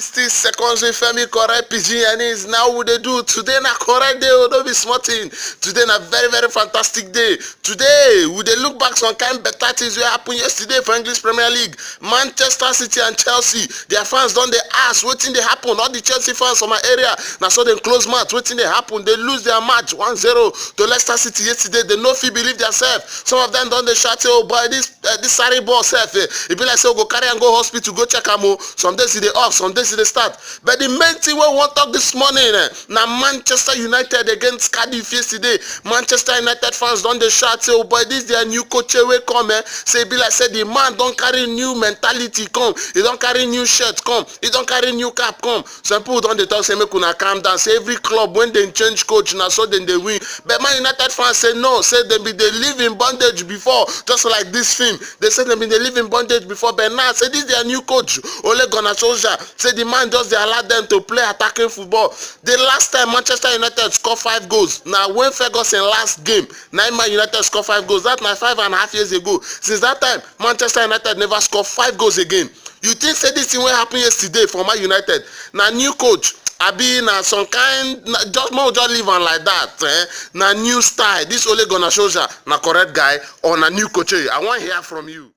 60 seconds with Femi correct pidgin and is now what they do. Today na correct day, don't be smarting. Today na very fantastic day. Today we dey look back some kind better things wey happen yesterday for English Premier League. Manchester City and Chelsea, their fans don dey ask wetin dey happen. All the Chelsea fans for my area na so dem close match. Wetin dey happen? They lose their match 1-0 to Leicester City yesterday. They no fit believe themselves. Some of them don dey shout, "Oh boy, this Sarri ball sef, e be like say we go carry am go hospital go check am o." Some days e dey off, some days e dey start. But the main thing wey we wan talk this morning na Manchester United against Cardiff yesterday. Manchester United fans don dey shout say, "Oh boy, this their new coach wey come say e be like say the man don carry new mentality come, he don carry new shirt come, he don carry new cap come." Some people don dey talk say make una calm down, say every club when dem change coach na so dem dey win. But Man United fans say no, say dem bin dey live in bondage before, just like this film. They say dem bin dey live in bondage before, but now say this their new coach Ole Gunnar Solskjaer, say the man just dey allow them to play attacking football. The last time Manchester United score 5 goals na when Ferguson last game, Man United score 5 goals. That na 5.5 years ago. Since that time Manchester United never score 5 goals again. You think say this thing wey happen yesterday for Man United na new coach abi na some kind just leave am like that na new style? This Ole Gunnar Solskjaer na correct guy or na new coach? I wan hear from you.